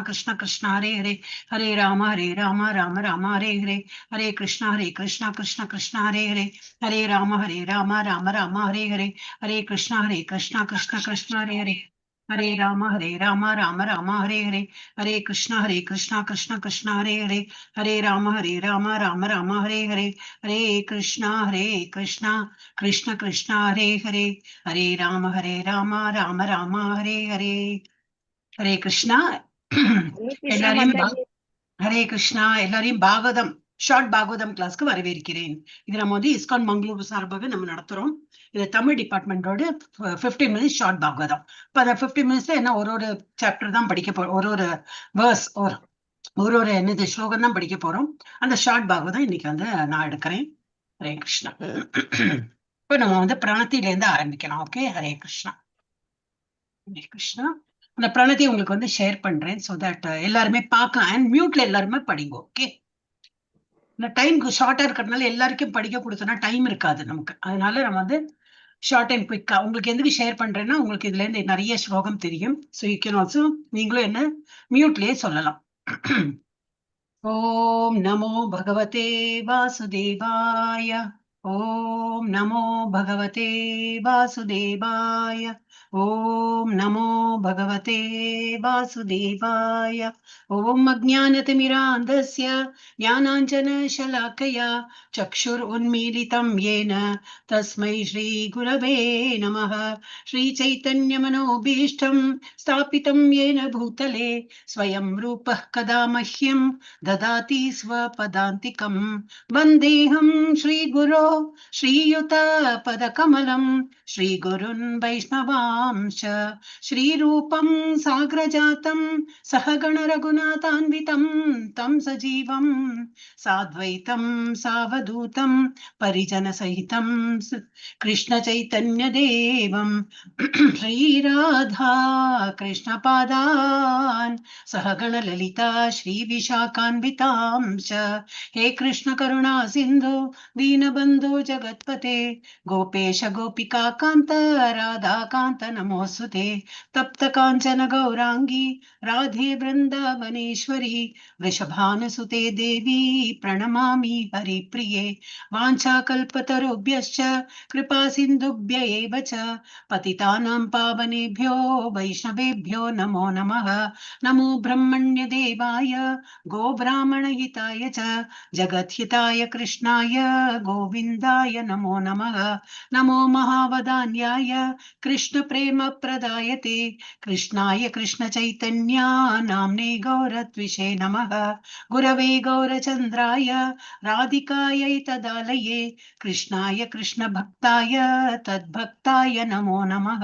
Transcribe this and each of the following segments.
Krishna Krishna Krishna Hare Hare Hare Rama Rama Rama Hare Hare Hare Krishna Krishna Krishna Hare Hare Hare Rama Rama Hare Hare Hare Krishna Krishna Krishna Hare Hare Hare Rama Rama Hare Hare Hare Krishna Krishna Krishna Hare Hare Hare Rama Rama Hare Hare Hare Krishna Krishna Hare Hare Hare Rama Rama Hare Hare Hare Krishna. Hare Krishna Mataji. Hare Krishna எல்லாரையும் Bhagavatam short Bhagavatam கிளாஸ்க்கு வரவேற்கிறேன். இது நம்ம ISKCON Mangalore சார்பாக நம்ம நடத்துறோம். இது Tamil டிபார்ட்மெண்டோட 15 minutes short Bhagavatam. இப்ப அந்த 15 மினிட்ஸ்ல என்ன ஒரு சாப்டர் தான் படிக்க போறோம், ஒரு வேர்ஸ் ஒரு என்னது ஸ்லோகம் தான் படிக்க போறோம். அந்த ஷார்ட் பாகவதம் இன்னைக்கு நான் எடுக்கிறேன். ஹரே கிருஷ்ணா. இப்ப நம்ம பிரணத்தில இருந்து ஆரம்பிக்கலாம். ஓகே, ஹரே கிருஷ்ணா. ஹரே கிருஷ்ணா. அந்த பிரணத்தை உங்களுக்கு ஷேர் பண்றேன் சோ தட் எல்லாருமே பார்க்கலாம். அண்ட் மியூட்ல எல்லாருமே படிங்க. ஓகே, இந்த டைம்க்கு ஷார்ட்டா இருக்கிறதுனால எல்லாருக்கும் படிக்க கொடுத்தோம்னா டைம் இருக்காது நமக்கு. அதனால நம்ம ஷார்ட் அண்ட் குவிக்கா உங்களுக்கு எதுக்கு ஷேர் பண்றேன்னா, உங்களுக்கு இதுல இருந்து நிறைய ஸ்லோகம் தெரியும். ஸோ யூ கேன் ஆல்சோ நீங்களும் என்ன மியூட்லயே சொல்லலாம். ஓம் நமோ பகவதே வாசுதேவாய. ஓம் நமோ பகவதே வாசுதேவாய. ஓம் நமோ பகவதே வாசுதேவாய. ஓம் அஜ்ஞானதிமிராந்தஸ்ய ஞானாஞ்சனशलाकया चक्षुरुन्मीलितं येन तस्मै श्रीगुरवे नमः. श्रीचैतन्यमनोभीष्टं स्थापितं येन भूतले स्वयं रूपः कदा मह्यं ददाति स्वपदान्तिकं. वन्देऽहं श्रीगुरो श्रीयुतपदकमलं श्रीगुरुन् वैष्णवांश्च श्रीरूपं साग्रजातं सहगण रघुनाथान्वितं तं सजीवं साद्वैतं सावधूतं परिजनसहितं कृष्णचैतन्यदेवं श्रीराधा कृष्णपादान् सहगण ललिता श्रीविशाखान्वितां च. हे कृष्ण करुणा सिन्धु दीनबन्धो जगत्पते गोपेश गोपिका कान्त राधाकान्त नमोऽस्तुते. तप्त काञ्चन गौराङ्गी राधे वृन्दावनेश्वरी वृषभानुसुते देवी प्रणमामि हरिप्रिये. वाञ्छाकल्पतरुभ्यश्च कृपा सिन्धुभ्य एव च पतितानां पावनेभ्यो वैष्णवेभ्यो नमो नमः. नमो ब्रह्मण्य देवाय गोब्राह्मणहिताय च जगद्हिताय कृष्णाय गोविन्दाय नमो नमः. नमो महावदान्याय कृष्ण प्रेम प्रदायते कृष्णाय कृष्ण चैतन्या नाम्ने गौरत्विषे नमः. गुरवे गौरचन्द्राय राधिकायै तदालये कृष्णाय कृष्ण भक्ताय तद्भक्ताय नमो नमः.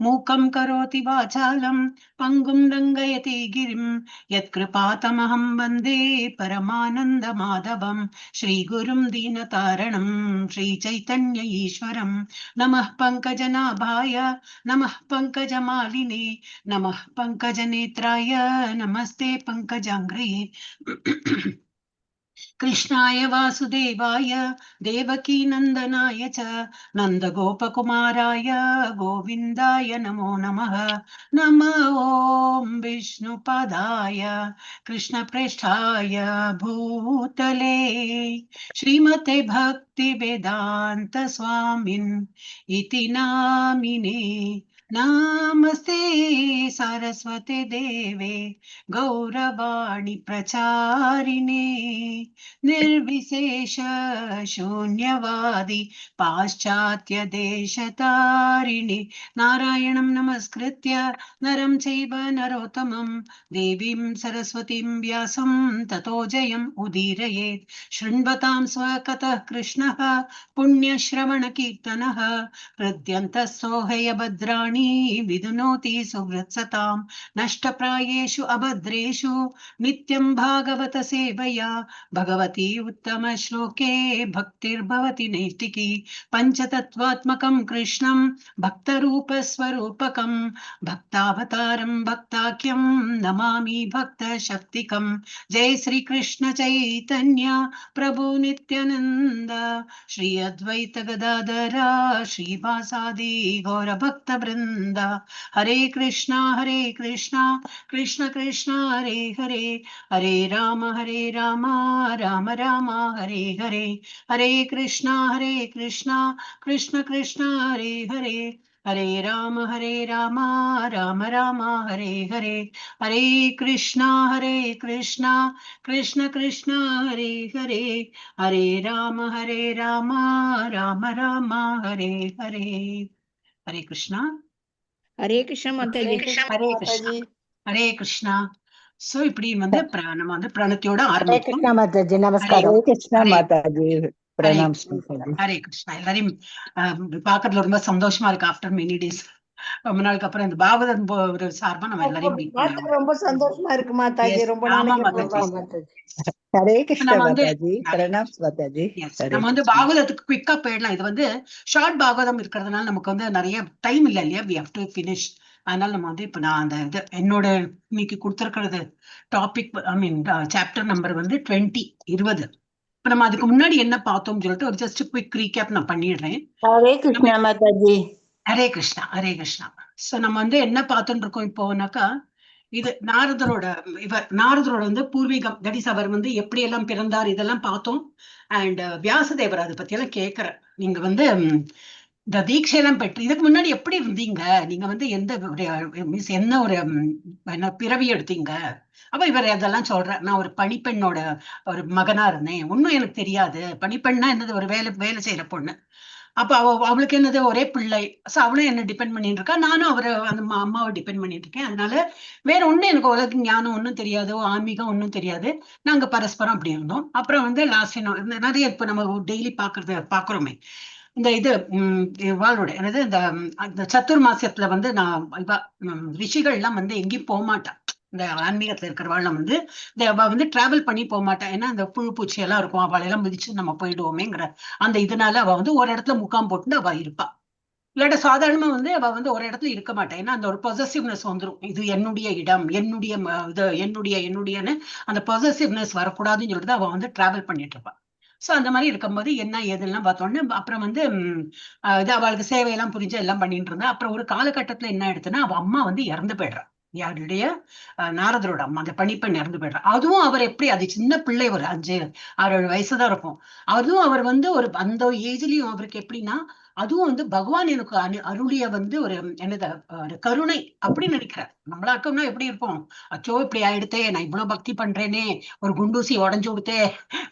मूकं करोति वाचालं पङ्गुं लङ्घयति गिरिं यत्कृपातमहं वन्दे परमानन्दमाधवं. श्रीगुरुं दीनतारणं श्रीचैतन्य ईश्वरं. नमः पङ्कजनाभाय नमः पङ्कजमालिने नमः पङ्कजनेत्राय नमस्ते पङ्कजाङ्घ्रिये. कृष्णाय वासुदेवाय देवकी नन्दनाय च नन्दगोपकुमाराय गोविन्दाय नमो नमः. नमः ॐ विष्णुपदाय कृष्णप्रेष्ठाय भूतले श्रीमते भक्तिवेदान्त स्वामिन् इति नामिने. नमस्ते सरस्वते देवे गौरवाणी प्रचारिणे निर्विशेष शून्यवादी पाश्चात्य देशतारिणे. नारायणं नमस्कृत्य नरं चैव नरोत्तमं देवीं सरस्वतीं व्यासं ततो जयम् उदीरयेत्. शृण्वतां स्वकतः कृष्णः पुण्यश्रवणकीर्तनः हृद्यन्तस्सोहयभद्राणि विदुनोति सुहृत्सतां. नष्टप्रायेषु अभद्रेषु नित्यं भागवत सेवया भगवती उत्तम श्लोके भक्तिर्भवति नैष्टिकी. पंचतत्वात्मकं कृष्णं भक्तरूपस्वरूपकं भक्तावतारं भक्ताख्यं नमामि भक्तशक्तिकं. जय श्री कृष्ण चैतन्य प्रभु नित्यानंद श्री अद्वैत गदाधर श्रीवासादि गौरभक्तवृंद. गोविन्द हरे कृष्णा कृष्ण कृष्ण हरे हरे हरे राम राम राम हरे हरे हरे कृष्णा कृष्ण कृष्ण हरे हरे हरे राम राम राम हरे हरे हरे कृष्णा कृष्ण कृष्ण हरे हरे हरे राम राम राम हरे हरे हरे कृष्णा हरे कृष्ण माताजी. हरे कृष्णा हरे कृष्णा சோ இப்படி வந்து நம்ம வந்து பிரணத்தியோட हरे ஆரம்பிக்கும். कृष्णा माताजी हरे नमस्कार हरे कृष्णा हरे माताजी ஹரே प्रणाम கிருஷ்ணா माताजी ஹரே கிருஷ்ணா எல்லாரையும் பாக்குறதுல ரொம்ப சந்தோஷமா இருக்கு. ஆஃப்டர் மெனி டேஸ், ரொம்ப நாளுக்கு அப்புறம் இந்த பாகவதன் ஒரு சார்பா நம்ம எல்லாரையும் மீட் பண்றோம். ரொம்ப சந்தோஷமா இருக்கு மாதாஜி. எஸ், ரொம்ப ஆமா நாளைக்கு மாதாஜி. அப்புறம் மாதாஜி. हरे இப்ப कृष्णा நம்ம வந்து माताजी प्रणाम माताजी எஸ் हरे நம்ம வந்து कृष्णा பாகவதத்துக்கு குவிக்கா போயிடலாம். இது வந்து ஷார்ட் பாகவதம் இருக்கிறதுனால நமக்கு வந்து நிறைய டைம் இல்லை இல்லையா, வி ஹவ் டு ஃபினிஷ். அதனால நம்ம வந்து இப்ப நான் அந்த இது என்னோட இன்னைக்கு கொடுத்துருக்கிறது டாபிக், ஐ மீன் சாப்டர் நம்பர் வந்து 20. இப்ப நம்ம அதுக்கு முன்னாடி என்ன பார்த்தோம்னு சொல்லிட்டு ஒரு ஜஸ்ட் குவிக் ரீகேப் நான் பண்ணிடுறேன். हरे நம்ம कृष्णा माताजी ஹரே கிருஷ்ணா ஹரே கிருஷ்ணா. சோ நம்ம வந்து என்ன பார்த்துட்டு இருக்கோம் இப்போனாக்கா, இது நாரதரோட வந்து பூர்வீகம், தட் இஸ் அவர் வந்து எப்படி எல்லாம் பிறந்தார் இதெல்லாம் பார்த்தோம். அண்ட் வியாசதேவர் அதை பத்தி எல்லாம் கேட்கிற, நீங்க வந்து இந்த தீட்சையெல்லாம் பெற்று இதுக்கு முன்னாடி எப்படி இருந்தீங்க, நீங்க வந்து எந்த மீன்ஸ் என்ன ஒரு என்ன பிறவி எடுத்தீங்க. அப்ப இவர் அதெல்லாம் சொல்ற, நான் ஒரு பணிப்பெண்ணோட ஒரு மகனா இருந்தேன், ஒன்னும் எனக்கு தெரியாது. பணிப்பெண்ணா என்னது, ஒரு வேலை செய்யற பொண்ணு. அப்ப அவளுக்கு என்னது ஒரே பிள்ளை. சோ அவளும் என்ன டிபெண்ட் பண்ணிட்டு இருக்கா, நானும் அவரை அந்த அம்மாவை டிபெண்ட் பண்ணிட்டு இருக்கேன். அதனால வேற ஒண்ணும் எனக்கு உலக ஞானம் ஒன்றும் தெரியாது, ஆன்மீகம் ஒன்றும் தெரியாது. நாங்க பரஸ்பரம் அப்படி இருந்தோம். அப்புறம் வந்து லாஸ்ட் நிறைய இப்ப நம்ம டெய்லி பாக்குறோமே இந்த இது இவாளோட என்னது இந்த சத்துர்மாசியத்துல வந்து நான் ரிஷிகள் எல்லாம் வந்து எங்கேயும் போக மாட்டான். இந்த ஆன்மீகத்துல இருக்கிறவாள் வந்து அவ வந்து டிராவல் பண்ணி போக மாட்டான். ஏன்னா அந்த புழு பூச்சி எல்லாம் இருக்கும், அவளை எல்லாம் மிதிச்சு நம்ம போயிடுவோமேங்கிற அந்த இதனால அவ வந்து ஒரு இடத்துல முகாம் போட்டு அவ இருப்பா. இல்லாட்ட சாதாரணமா வந்து அவ வந்து ஒரு இடத்துல இருக்க மாட்டேன். ஏன்னா அந்த ஒரு பொசசிவ்னஸ் வந்துடும், இது என்னுடைய இடம், என்னுடைய இது என்னுடையன்னு அந்த பொசசிவ்னஸ் வரக்கூடாதுன்னு சொல்லிட்டு அவ வந்து டிராவல் பண்ணிட்டு இருப்பா. சோ அந்த மாதிரி இருக்கும்போது என்ன ஏதுலாம் பார்த்தோன்னே அப்புறம் வந்து இது அவளுக்கு சேவையெல்லாம் புரிஞ்சு எல்லாம் பண்ணிட்டு இருந்தா. அப்புறம் ஒரு காலகட்டத்துல என்ன ஆயிடுச்சுன்னா, அவ அம்மா வந்து இறந்து போயிடுறா. யாருடைய நாரதரோட அம்மா, அந்த பணிப்பெண் இறந்து போயிடுறா. அதுவும் அவர் எப்படி, அது சின்ன பிள்ளை, ஒரு 5-6 வயசுதான் இருக்கும். அதுவும் அவர் வந்து ஒரு அந்த ஏஜ்லயும் அவருக்கு எப்படின்னா, அதுவும் வந்து பகவான் எனக்கு அருளிய வந்து ஒரு என்னது ஒரு கருணை அப்படின்னு நினைக்கிறார். நம்மளாக்கம்னா எப்படி இருப்போம், அச்சோ இப்படி ஆயிடுத்தே, நான் இவ்வளவு பக்தி பண்றேனே, ஒரு குண்டூசி உடஞ்சு கொடுத்தே,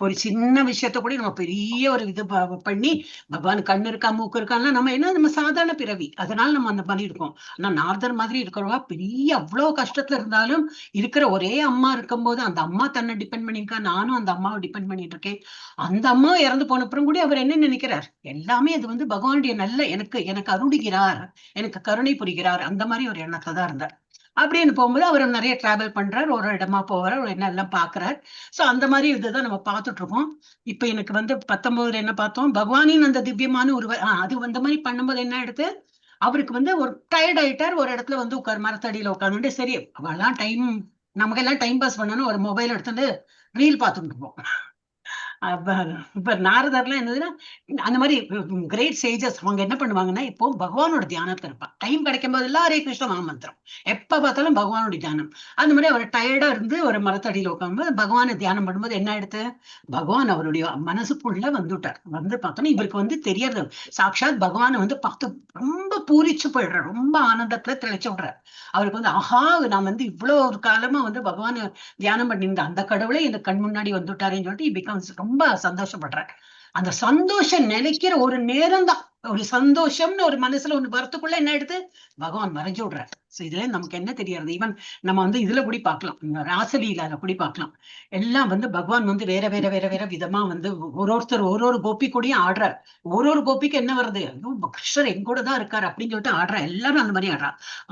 ஒரு சின்ன விஷயத்த கூட நம்ம பெரிய ஒரு இது பண்ணி பகவான் கண்ணு இருக்கா மூக்கு இருக்கான்னா நம்ம என்ன, நம்ம சாதாரண பிறவி, அதனால நம்ம அந்த மாதிரி இருக்கோம். ஆனா நாரதர் மாதிரி இருக்கிறவா பெரிய அவ்வளவு கஷ்டத்துல இருந்தாலும் இருக்கிற ஒரே அம்மா இருக்கும்போது அந்த அம்மா தன்னை டிபெண்ட் பண்ணிருக்கா, நானும் அந்த அம்மாவை டிபெண்ட் பண்ணிட்டு இருக்கேன். அந்த அம்மா இறந்து போன அப்புறம் கூட அவர் என்ன நினைக்கிறார், எல்லாமே அது வந்து பகவானுடைய நல்ல, எனக்கு அருளுகிறார், எனக்கு கருணை புரிகிறார், அந்த மாதிரி ஒரு எண்ணத்துல தான் இருந்தார். அப்படின்னு போகும்போது அவர் நிறைய டிராவல் பண்றார், ஒரு இடமா போவார், என்ன எல்லாம் பாக்குறார். சோ அந்த மாதிரி இதுதான் நம்ம பார்த்துட்டு இருக்கோம். இப்ப எனக்கு வந்து 19 என்ன பார்த்தோம், பகவானின் அந்த திவ்யமான அது அந்த மாதிரி பண்ணும்போது என்ன எடுத்து அவருக்கு வந்து ஒரு டயர்ட் ஆயிட்டார். ஒரு இடத்துல வந்து மரத்தடியில உட்காந்துட்டு, சரி அவெல்லாம் டைம், நமக்கெல்லாம் டைம் பாஸ் பண்ணணும், ஒரு மொபைல் எடுத்துட்டு ரீல் பார்த்துட்டு இருப்போம். இப்ப நாரதர்லாம் என்னதுன்னா, அந்த மாதிரி கிரேட் சேஜஸ் அவங்க என்ன பண்ணுவாங்கன்னா, இப்போ பகவானோட தியானத்துல இருப்பான். டைம் கிடைக்கும் போதெல்லாம் ஹரே கிருஷ்ண மகாமந்திரம், எப்ப பார்த்தாலும் பகவானுடைய தியானம். அந்த மாதிரி அவர் டயர்டா இருந்து ஒரு மரத்தடியில உட்காரும்போது பகவானை தியானம் பண்ணும்போது என்ன ஆயிடுத்து, பகவான் அவருடைய மனசுக்குள்ள வந்துட்டார். வந்து பார்த்தோன்னா இவருக்கு வந்து தெரியறது, சாட்சாத் பகவானை வந்து பார்த்து ரொம்ப பூரிச்சு போயிடுறார், ரொம்ப ஆனந்தத்துல திளைச்சு விடுறார். அவருக்கு வந்து ஆஹா, நான் வந்து இவ்வளவு ஒரு காலமா வந்து பகவானை தியானம் பண்ணியிருந்த அந்த கடவுளை இந்த கண் முன்னாடி வந்துட்டாருன்னு சொல்லிட்டு பிகம்ஸ் ரொம்ப சந்தோஷப்படுறார். அந்த சந்தோஷம் நினைக்கிற ஒரு நேரம் தான், ஒரு சந்தோஷம்னு ஒரு மனசுல ஒண்ணு வரத்துக்குள்ள என்ன எடுத்து பகவான் மறைஞ்சு விடுறார். சோ இதுல நமக்கு என்ன தெரியறது, ஈவன் நம்ம வந்து இதுல கூட பார்க்கலாம், ராசலீலால கூட பார்க்கலாம். எல்லாம் வந்து பகவான் வந்து வேற வேற வேற வேற விதமா வந்து ஒருத்தர் ஒரு கோபி கூடயும் ஆடுறார். ஒரு கோபிக்கு என்ன வருது, ஐயோ கிருஷ்ணர் என் கூட தான் இருக்காரு அப்படின்னு சொல்லிட்டு ஆடுறா, எல்லாரும் அந்த மாதிரி ஆடுறா.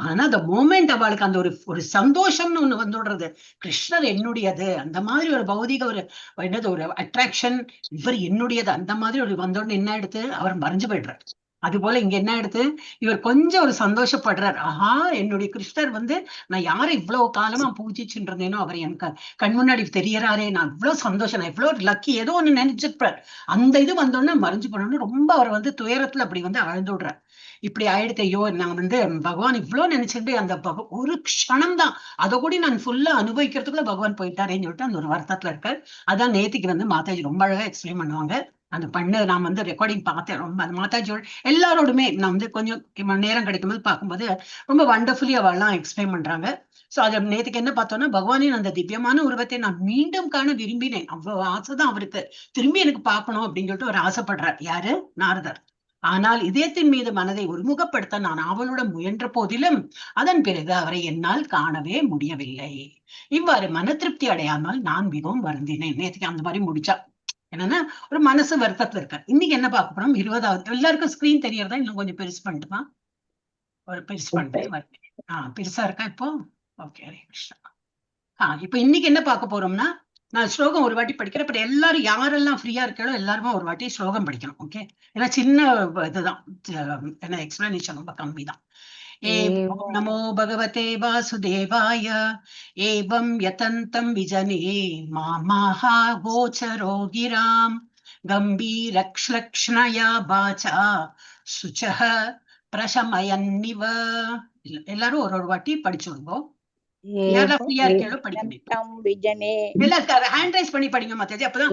ஆனா அந்த மோமெண்ட் அவளுக்கு அந்த ஒரு சந்தோஷம்னு ஒண்ணு வந்துடுறது, கிருஷ்ணர் என்னுடையது, அந்த மாதிரி ஒரு பௌதிக ஒரு என்னது ஒரு அட்ராக்ஷன், இவர் என்னுடையது, அந்த மாதிரி ஒரு வந்தோடனே என்ன எடுத்து அவர் மறைஞ்சு போயிடுறார். அது போல இங்க என்ன எடுத்து இவர் கொஞ்சம் ஒரு சந்தோஷப்படுறார், ஆஹா என்னுடைய கிருஷ்ணர் வந்து நான் யாரை இவ்வளவு காலமா பூஜிச்சுட்டு இருந்தேனோ அவர் எனக்கு கண் முன்னாடி தெரியறாரே, நான் இவ்வளவு சந்தோஷம், நான் இவ்வளவு லக்கி, ஏதோ ஒண்ணு நினைச்சிருப்பார். அந்த இது வந்தோடனே மறைஞ்சு போனோம்னு ரொம்ப அவர் வந்து துயரத்துல அப்படி வந்து ஆழ்ந்து விடுறார். இப்படி ஆயிடுத்து. ஐயோ நான் பகவான் இவ்வளவு நினைச்சிட்டு அந்த ஒரு க்ஷணம் தான் அதை கூட நான் ஃபுல்லா அனுபவிக்கிறதுக்குள்ள பகவான் போயிட்டாரேன்னு சொல்லிட்டு அந்த ஒரு வருத்தத்துல இருக்காரு. அதான் நேத்திக்கு மாதாஜி ரொம்ப அழகா எக்ஸ்பிளைன் பண்ணுவாங்க. அந்த நான் ரெக்கார்டிங் பார்த்தேன். ரொம்ப அந்த மாதாஜியோட எல்லாரோடுமே நான் கொஞ்சம் நேரம் கிடைக்கும்போது பார்க்கும்போது ரொம்ப வண்டர்ஃபுல்லி அவெல்லாம் எக்ஸ்பிளைன் பண்றாங்க. சோ அதை நேத்துக்கு என்ன பார்த்தோம்னா, பகவானின் அந்த திவ்யமான உருவத்தை நான் மீண்டும் காண விரும்பினேன். அவ்வளவு ஆசைதான் அவருக்கு. திரும்பி எனக்கு பார்க்கணும் அப்படின்னு சொல்லிட்டு ஒரு ஆசைப்படுறார். யாரு? நாரதர். ஆனால் இதயத்தின் மீது மனதை ஒருமுகப்படுத்த நான் அவளுடன் முயன்ற போதிலும் அதன் பிறகு அவரை என்னால் காணவே முடியவில்லை. இவ்வாறு மன திருப்தி அடையாமல் நான் மிகவும் வருந்தினேன். நேற்றுக்கு அந்த மாதிரி முடிச்சா என்னன்னா ஒரு மனசு வருத்தத்துல இருக்க. இன்னைக்கு என்ன பார்க்க போறோம்? 20வது. எல்லாருக்கும் ஸ்கிரீன் தெரியறதா? இன்னும் கொஞ்சம் பெருசு பண்ணிட்டுமா? ஒரு பெருசு பண்ணிட்டு பெருசா இருக்கா இப்போ? ஓகே, ஹரே கிருஷ்ணா. இப்ப இன்னைக்கு என்ன பார்க்க போறோம்னா, நான் ஸ்லோகம் ஒரு வாட்டி படிக்கிறேன். அப்புறம் எல்லாரும் யாரெல்லாம் ஃப்ரீயா இருக்காளோ எல்லாருமே ஒரு வாட்டி ஸ்லோகம் படிக்கணும். ஓகே, ஏன்னா சின்ன இதுதான், என்ன எக்ஸ்பிளனேஷன் ரொம்ப கம்மி தான். நமோ பகவதே வாசுதேவாய. ஏவம் யதந்தம் விஜனே மாமாஹா கோச்சரோ கிராம் கம்பீரக்ஷ்லக்ஷ்ணயா வாசா சுச்சஹ பிரசமயன்னிவ. எல்லாரும் ஒரு வாட்டி படிச்சுடுவோம். யாரெல்லாம் ஃப்ரீயா இருக்காளோ படிக்க ஹேண்ட் ரைஸ் பண்ணி படிங்க மாதாஜி. அப்பதான்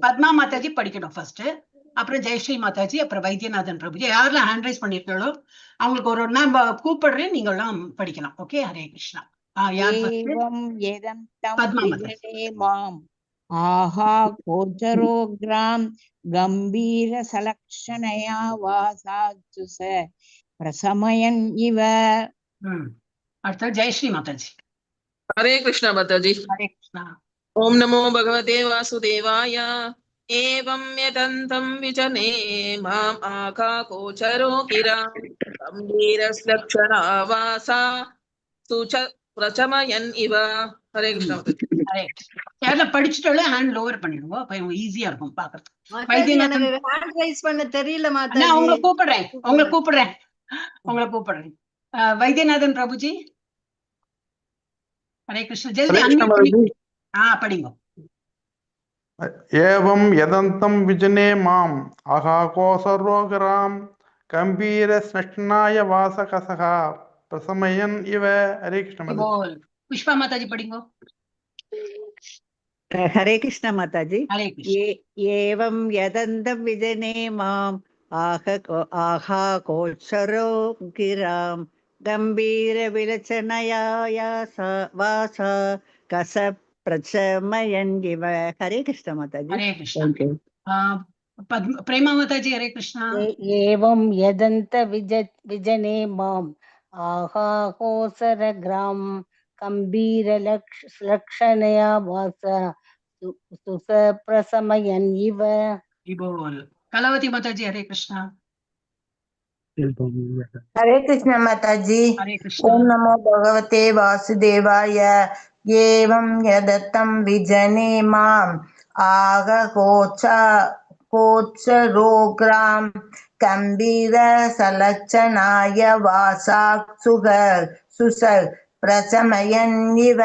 பத்மா மாதாஜி படிக்கணும் ஃபர்ஸ்ட், அப்புறம் ஜெயஸ்ரீ மாதாஜி, அப்புறம் வைத்தியநாதன் பிரபுஜி. யாரெல்லாம் ஹேண்ட் ரைஸ் பண்ணிருக்காளோ அவங்களுக்கு ஒரு நான் கூப்பிடுறேன், நீங்க எல்லாம் படிக்கலாம். ஓகே, ஹரே கிருஷ்ணா. பத்மா மாதாஜி. ஆஹா கோச்சரோ கிராம் கம்பீர சலக்ஷணயா வாசாச்சுச பிரசமயன் இவ. அடுத்த ஜெயஸ்ரீ மாதாஜி. ஹரே கிருஷ்ணா மாதாஜி. ஹரே கிருஷ்ணா. ஓம் நமோ பகவதே வாசுதேவாய. ஏவம் யதந்தம் விஜனே மாம் ஆகா கோச்சரோ கிராம் கம்பீரஸ்லக்ஷணா வாசா சுச்ச பிரசமயன் இவ. ஹரே கிருஷ்ணா மாதாஜி. ஹரே கிருஷ்ணா. யாரெல்லாம் படிச்சுட்டாலும் ஹேண்ட் லோவர் பண்ணிடுவோம், அப்ப ஈஸியா இருக்கும் பாக்குறது. ஹேண்ட் ரைஸ் பண்ண தெரியல மாதாஜி. நான் உங்களை கூப்பிடுறேன். வைத்தியநாதன் பிரபுஜி. ஹரே கிருஷ்ணா. ஜல்தி படிங்க. ஏவம் யதந்தம் விஜனே மாம் ஆகாகோ சர்வோகராம் கம்பீர ஸ்னஷ்ணாய வாசகசகா பிரசமயன் இவ. ஹரே கிருஷ்ணா. புஷ்பா மாதாஜி படிங்க. ஹரே கிருஷ்ணா மாதாஜி. ஹரே கிருஷ்ணா. ஏவம் யதந்தம் விஜனே மாம் ஆஹா கோச்சரோ கிராம் கம்பீர விலச்சனயா வாசா கச பிரசமயன் இவ. ஹரே கிருஷ்ணா மாதாஜி. ஹரே கிருஷ்ணா. பிரேமா மாதாஜி. ஹரே கிருஷ்ணா. ஏவம் யதந்த விஜனே மாம் ஆஹா கோசர கிராம் கம்பீர லக்ஷணயா வாச சுச பிரசமயன் இவ. கலவதி மாதாஜி. ஹரே கிருஷ்ணா. ஹரே கிருஷ்ணா மாதாஜி. ஹரே கிருஷ்ணா. ஓம் நமோ பகவதே வாசுதேவாய. ஏவம் யதத்தம் விஜனே மாம் ஆக கோச்சரோ கிராம் கம்பீர சலட்சணாய வாசாக் சுசர் பிரசமயன் இவ.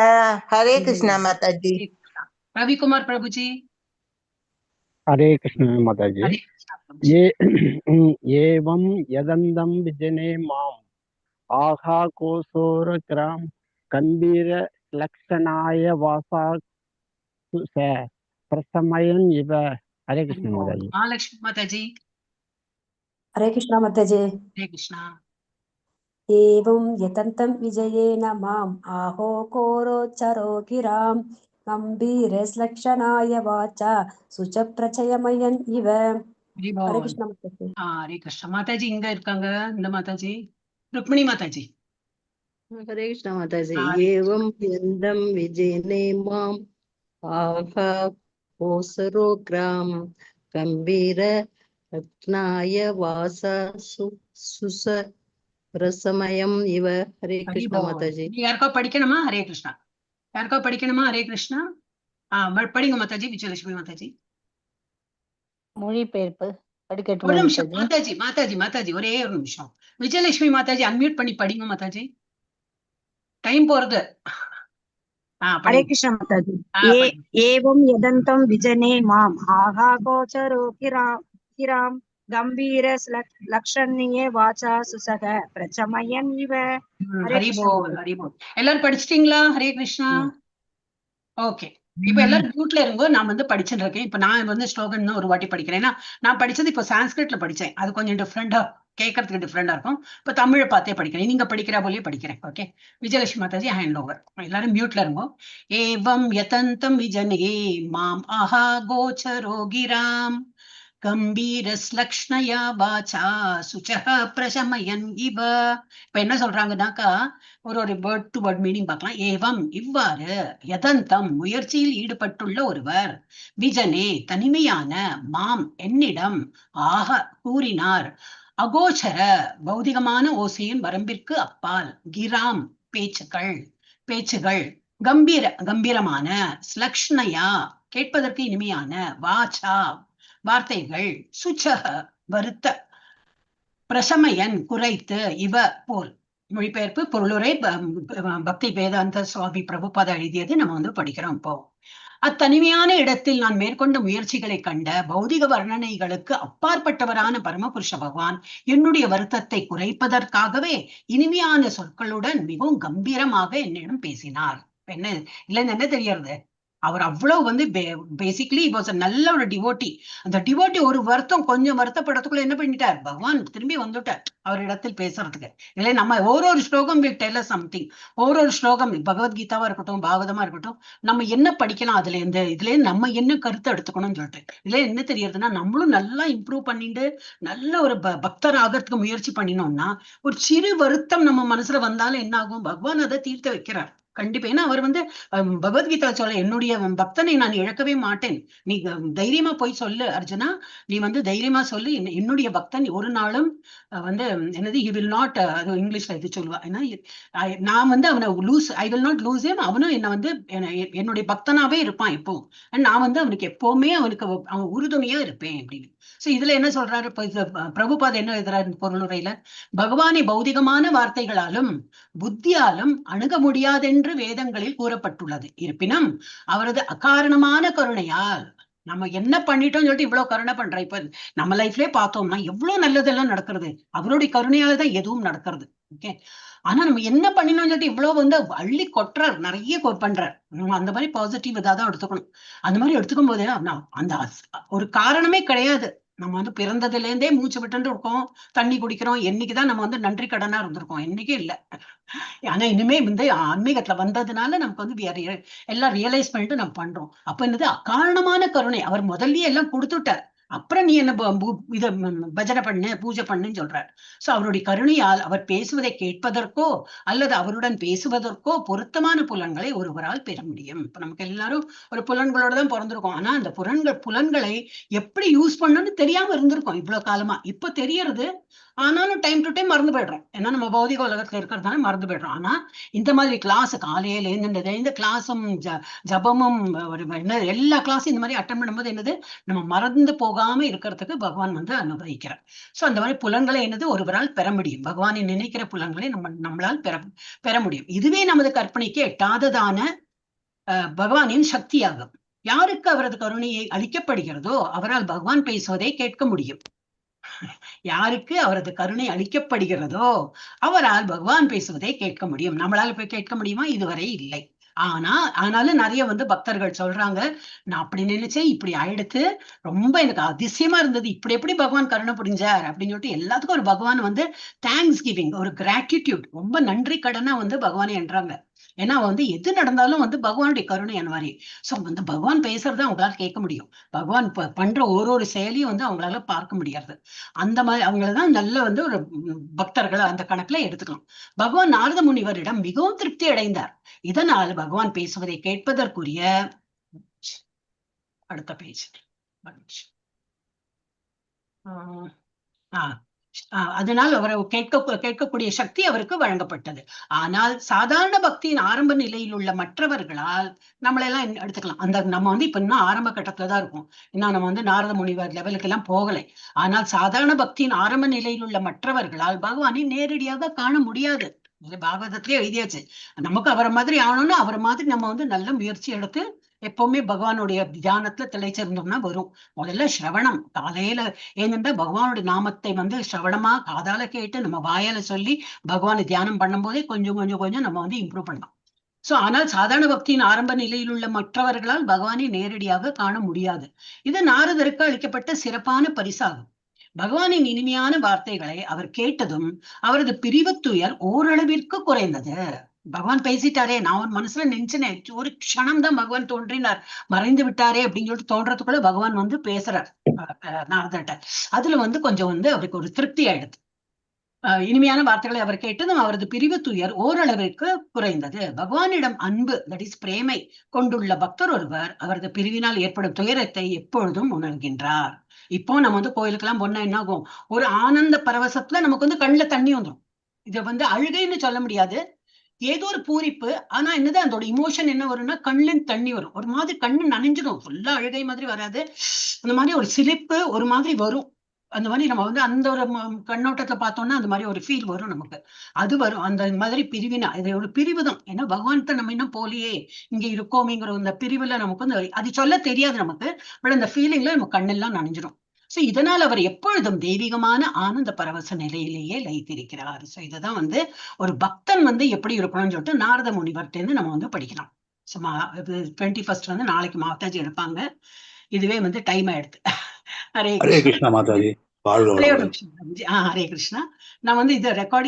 ஹரே கிருஷ்ணா மாதாஜி. ரவிக்குமார் பிரபுஜி. ஹரே கிருஷ்ணா மாதாஜி. ஏவம் யதந்தம் விஜனே மாம் ஆஹா கோசோர கிராம் கம்பீர லக்ஷணாய வாசா பிரசமயன் இவ. ஹரே கிருஷ்ணா மாதாஜி. மகாலட்சுமி மாதாஜி. ஹரே கிருஷ்ணா மாதாஜி. ஹரே கிருஷ்ணா. ஏவம் யதந்தம் விஜயேன மாம் ஆஹோ கோரோச்சரோ கிராம் கம்பீர ஸ்லக்ஷணாய வாச்சா சுச்ச பிரச்சயமயன் இவ. ஹரே கிருஷ்ணா மாதாஜி. ஹரே கிருஷ்ணா. மாதாஜி இங்க இருக்காங்க. இந்த மாதாஜி ருக்மிணி மாதாஜி. ஹரே கிருஷ்ணா மாதாஜி. ஏவம் யதந்தம் விஜயனே மாம் ஆஹா கோசரோ கிராம் கம்பீர ரத்னாய வாசா சுச பிரசமயம் இவ. ஹரே கிருஷ்ணா மாதாஜி. யாருக்கா படிக்கணுமா? ஹரே கிருஷ்ணா. ஹரே கிருஷ்ணா. படிங்க மாதாஜி. விஜயலட்சுமி மாதாஜி. மொழிபெயர்ப்பு படிக்கட்டும். ஒரு நிமிஷம் மாதாஜி ஒரே ஒரு நிமிஷம். விஜயலட்சுமி மாதாஜி அன்மியூட் பண்ணி படிங்க மாதாஜி. டைம் போறது. ஹரே கிருஷ்ணா மாதாஜி. ஏவம் யதந்தம் விஜனே மாம் ஆஹா கோச்சரோ गिरां गंभीर लक्षणीये वाचा सुसह प्रचमयन् इव हरे कृष्ण ஹரிபோல் ஹரிபோல். எல்லாரும் படிச்சிட்டீங்களா? ஹரே கிருஷ்ணா. ஓகே, இப்ப எல்லாரும் மியூட்ல இருங்கோ. நான் வந்து படிச்சுட்டு இருக்கேன். இப்ப நான் வந்து ஸ்லோகன் ஒரு வாட்டி படிக்கிறேன். ஏன்னா நான் படிச்சது இப்போ சான்ஸ்கிரிட்ல படிச்சேன். அது கொஞ்சம் டிஃப்ரெண்டா கேட்கறதுக்கு டிஃப்ரெண்டா இருக்கும். இப்ப தமிழை பார்த்தே படிக்கிறேன். நீங்க படிக்கிற போலயே படிக்கிறேன். Okay, Vijayalakshmi Mataji hand over. எல்லாரும் மியூட்ல இருங்கோ. ஏவம் யதந்தம் விஜனே மாம் ஆஹா கோச்சரோ கிராம் கம்பீரஸ்லக்ஷ்ணயா வாச்சா சுச்சஹ பிரசமயன் இவ. இப்ப என்ன சொல்றாங்கன்னாக்கா ஒரு வேர்ட் டு வேர்ட் மீனிங் பார்க்கலாம். ஏவம் இவ்வாறு, யதந்தம் முயற்சியில் ஈடுபட்டுள்ள ஒருவர், விஜனே தனிமையான, மாம் என்னிடம், ஆக கூறினார், அகோச்சர பௌதிகமான ஓசையின் வரம்பிற்கு அப்பால், கிராம் பேச்சுகள், கம்பீரமான, ஸ்லக்ஷ்ணயா கேட்பதற்கு இனிமையான, வாச்சா வார்த்தைகள், சுச்சக வருத்த, பிரசமயன் குறைத்து, இவ போல். மொழிபெயர்ப்பு பொருளுரை பக்தி வேதாந்த சுவாமி பிரபுபாதா எழுதியது நம்ம வந்து படிக்கிறோம். இப்போ அத்தனிமையான இடத்தில் நான் மேற்கொண்ட முயற்சிகளை கண்ட பௌதிக வர்ணனைகளுக்கு அப்பாற்பட்டவரான பரமபுருஷ பகவான் என்னுடைய வருத்தத்தை குறைப்பதற்காகவே இனிமையான சொற்களுடன் மிகவும் கம்பீரமாக என்னிடம் பேசினார். என்ன இல்லைன்னு என்ன தெரியறது? அவர் அவ்வளவு வந்து பேசிக்கலி நல்ல ஒரு டிவோட்டி. அந்த டிவோட்டி ஒரு கொஞ்சம் வருத்தப்படத்துக்குள்ள என்ன பண்ணிட்டார்? பகவான் திரும்பி வந்துட்டார் அவரிடத்தில் பேசுறதுக்கு. இல்லை நம்ம ஒரு ஸ்லோகம் வில் டெல் us something. ஒரு ஸ்லோகம் பகவத்கீதாவா இருக்கட்டும், பாகவதமா இருக்கட்டும், நம்ம என்ன படிக்கலாம் அதுல இதுல நம்ம என்ன கருத்தை எடுத்துக்கணும்னு சொல்லிட்டு இதுல என்ன தெரியறதுன்னா, நம்மளும் நல்லா இம்ப்ரூவ் பண்ணிட்டு நல்ல ஒரு பக்தர் ஆகிறதுக்கு முயற்சி பண்ணினோம்னா, ஒரு சிறு வருத்தம் நம்ம மனசுல வந்தாலும் என்ன ஆகும்? பகவான் அதை தீர்த்து வைக்கிறார் கண்டிப்பா. ஏன்னா அவர் வந்து பகவத்கீதா சொல்ல, என்னுடைய பக்தனை நான் இழக்கவே மாட்டேன், நீ தைரியமா போய் சொல்லு அர்ஜுனா, நீ வந்து தைரியமா சொல்லு, என்னுடைய பக்தன் ஒரு நாளும் வந்து என்னது he will not, அது இங்கிலீஷ்ல இது சொல்லுவா, ஏன்னா நான் வந்து அவனை I will not loose him, அவனும் என்ன வந்து என்னுடைய பக்தனாவே இருப்பான் இப்போ, நான் வந்து அவனுக்கு எப்பவுமே அவன் உறுதுணையா இருப்பேன் அப்படின்னு. சோ இதுல என்ன சொல்றாரு பிரபுபாத, என்ன எழுதுறாரு பொருளுரையில? பகவானை பௌதிகமான வார்த்தைகளாலும் புத்தியாலும் அணுக முடியாதென்று வேதங்களில் கூறப்பட்டுள்ளது. இருப்பினும் அவரது அகாரணமான கருணையால் நம்ம என்ன பண்ணிட்டோம்னு சொல்லிட்டு இவ்வளவு கருணை பண்ற. இப்ப நம்ம லைஃப்லயே பார்த்தோம்னா எவ்வளவு நல்லதெல்லாம் நடக்கிறது அவருடைய கருணையாலதான் எதுவும் நடக்கிறது. ஓகே, ஆனா நம்ம என்ன பண்ணினோம்னு சொல்லிட்டு இவ்வளவு வந்து அள்ளி கொட்டுறார், நிறைய பண்றார். நம்ம அந்த மாதிரி பாசிட்டிவ் இதாதான் எடுத்துக்கணும். அந்த மாதிரி எடுத்துக்கும் போதே அந்த ஒரு காரணமே கிடையாது. நம்ம வந்து பிறந்ததுல இருந்தே மூச்சு விட்டு இருக்கோம், தண்ணி குடிக்கிறோம், என்னைக்குதான் நம்ம வந்து நன்றி கடனா இருந்திருக்கோம்? என்னைக்கே இல்லை. ஆனா இனிமே வந்து ஆன்மீகத்துல வந்ததுனால நமக்கு வந்து எல்லாம் ரியலைஸ் பண்ணிட்டு நம்ம பண்றோம். அப்ப என்னது அகாரணமான கருணை. அவர் முதல்லயே எல்லாம் கொடுத்துட்டார், அப்புறம் நீ என்ன இத பஜனை பண்ணு, பூஜை பண்ணுன்னு சொல்றார். சோ அவருடைய கருணையால் அவர் பேசுவதை கேட்பதற்கோ அல்லது அவருடன் பேசுவதற்கோ பொருத்தமான புலன்களை ஒருவரால் பெற முடியும். இப்ப நமக்கு எல்லாரும் ஒரு புலன்களோட தான் பிறந்திருக்கோம். ஆனா அந்த புலன்களை எப்படி யூஸ் பண்ணணும்னு தெரியாம இருந்திருக்கோம் இவ்வளவு காலமா. இப்ப தெரியறது, ஆனாலும் டைம் டு டைம் மறந்து போயிடுறோம். ஏன்னா நம்ம பௌதிக உலகத்துல இருக்கிறதுனால மறந்து போயிடுறோம். ஆனா இந்த மாதிரி கிளாஸ் காலையில இந்த கிளாஸும் ஜபமும் எல்லா கிளாஸும் இந்த மாதிரி அட்டன் பண்ணும்போது என்னது, நம்ம மறந்து போகாம இருக்கிறதுக்கு பகவான் வந்து அனுபவிக்கிறார். சோ அந்த மாதிரி புலன்களை என்னது ஒருவரால் பெற முடியும். பகவானை நினைக்கிற புலன்களை நம்மளால் பெற முடியும். இதுவே நமது கற்பனைக்கு எட்டாததான பகவானின் சக்தியாகும். யாருக்கு அவரது கருணையை அளிக்கப்படுகிறதோ அவரால் பகவான் பேசுவதை கேட்க முடியும். யாருக்கு அவரது கருணை அளிக்கப்படுகிறதோ அவரால் பகவான் பேசுவதை கேட்க முடியும். நம்மளால போய் கேட்க முடியுமா? இதுவரை இல்லை. ஆனாலும் நிறைய வந்து பக்தர்கள் சொல்றாங்க, நான் அப்படி நினைச்சேன், இப்படி ஆயிடுத்து, ரொம்ப எனக்கு அதிசயமா இருந்தது, இப்படி எப்படி பகவான் கருணை புரிஞ்சார் அப்படின்னு சொல்லிட்டு எல்லாத்துக்கும் ஒரு பகவான் வந்து தேங்க்ஸ் கிவிங், ஒரு கிராட்டிடியூட், ரொம்ப நன்றி கடனா வந்து பகவானை என்றாங்க. ஏன்னா வந்து எது நடந்தாலும் வந்து பகவானுடைய கருணை அந்த மாதிரி. சோ வந்து பகவான் பேசுறத அவங்களால கேட்க முடியும், பகவான் பண்ற ஒரு செயலியும் வந்து அவங்களால பார்க்க முடியாது. அந்த மாதிரி அவங்களதான் நல்ல வந்து ஒரு பக்தர்களை அந்த கணக்குல எடுத்துக்கலாம். பகவான் நாரத முனிவரிடம் மிகவும் திருப்தி அடைந்தார். இதனால் பகவான் பேசுவதை கேட்பதற்குரிய அடுத்த பேஜ் அதனால் அவர் கேட்கக்கூடிய சக்தி அவருக்கு வழங்கப்பட்டது. ஆனால் சாதாரண பக்தியின் ஆரம்ப நிலையில் உள்ள மற்றவர்களால் நம்மளெல்லாம் எடுத்துக்கலாம். அந்த நம்ம வந்து இப்ப இன்னும் ஆரம்ப கட்டத்துலதான் இருக்கும், இன்னும் நம்ம வந்து நாரத முனிவர் லெவலுக்கு எல்லாம் போகலை. ஆனால் சாதாரண பக்தியின் ஆரம்ப நிலையில் உள்ள மற்றவர்களால் பகவானை நேரடியாக காண முடியாது. பாகவதத்திலே எழுதியாச்சு, நமக்கு அவரை மாதிரி ஆகணும்னா அவரை மாதிரி நம்ம வந்து நல்ல முயற்சி எடுத்து எப்பவுமே பகவானுடைய தியானத்துல திளைச்சிருந்தோம்னா வரும். முதல்ல சிரவணம் காலையில ஏனென்றா பகவானுடைய நாமத்தை வந்து சிரவணமா காதால கேட்டு நம்ம வாயால சொல்லி பகவானை தியானம் பண்ணும் போதே கொஞ்சம் கொஞ்சம் கொஞ்சம் நம்ம வந்து இம்ப்ரூவ் பண்ணலாம். சோ ஆனால் சாதாரண பக்தியின் ஆரம்ப நிலையில் உள்ள மற்றவர்களால் பகவானை நேரடியாக காண முடியாது. இது நாரதருக்கு அளிக்கப்பட்ட சிறப்பான பரிசாகும். பகவானின் இனிமையான வார்த்தைகளை அவர் கேட்டதும் அவரது பிரிவுத்துயர் ஓரளவிற்கு குறைந்தது. பகவான் பேசிட்டாரே, நான் ஒரு மனசுல நினைச்சேன், ஒரு க்ஷணம் தான் பகவான் தோன்றினார், மறைந்து விட்டாரே அப்படின்னு சொல்லிட்டு தோன்றதுக்குள்ள பகவான் வந்து பேசுறார் நாரதர்கிட்ட. அதுல வந்து கொஞ்சம் வந்து அவருக்கு ஒரு திருப்தி ஆயிடுது. இனிமையான வார்த்தைகளை அவர் கேட்டதும் அவரது பிரிவு துயர் ஓரளவிற்கு குறைந்தது. பகவானிடம் அன்பு தட் இஸ் பிரேமை கொண்டுள்ள பக்தர் ஒருவர் அவரது பிரிவினால் ஏற்படும் துயரத்தை எப்பொழுதும் உணர்கின்றார். இப்போ நம்ம வந்து கோயிலுக்கெல்லாம் போனா என்ன ஆகும், ஒரு ஆனந்த பரவசத்துல நமக்கு வந்து கண்ணுல தண்ணி வந்துடும். இத வந்து அழுகைன்னு சொல்ல முடியாது, ஏதோ ஒரு பூரிப்பு. ஆனா என்னதான் அதோட இமோஷன் என்ன வரும்னா கண்ணின் தண்ணி வரும், ஒரு மாதிரி கண்ணு நனைஞ்சிடும். ஃபுல்லா அழுகை மாதிரி வராது, அந்த மாதிரி ஒரு சிலிப்பு ஒரு மாதிரி வரும். அந்த மாதிரி நம்ம வந்து அந்த ஒரு கண்ணோட்டத்துல பார்த்தோம்னா அந்த மாதிரி ஒரு ஃபீல் வரும் நமக்கு. அது வரும் அந்த மாதிரி பிரிவினா, இது ஒரு பிரிவு தான். ஏன்னா பகவான்கிட்ட நம்ம இன்னும் போலியே, இங்க இருக்கோமேங்கிற அந்த பிரிவுல நமக்கு வந்து அது சொல்ல தெரியாது நமக்கு. பட் அந்த ஃபீலிங்ல நம்ம கண்ணெல்லாம் நனைஞ்சிடும். சோ இதனால் அவர் எப்பொழுதும் தெய்வீகமான ஆனந்த பரவச நிலையிலேயே லயித்திருக்கிறார். சோ இதுதான் வந்து ஒரு பக்தன் வந்து எப்படி இருக்கணும்னு சொல்லிட்டு நாரத முனிவர்கிட்ட நம்ம வந்து படிக்கலாம். சும்மா 21st வந்து நாளைக்கு மாதாஜி எடுப்பாங்க. இதுவே வந்து டைம் ஆயிடுது. ஹரே கிருஷ்ணா மாதாஜி. ஹரே கிருஷ்ணா. ஹரே கிருஷ்ணா. நான் வந்து இதை ரெக்கார்டிங்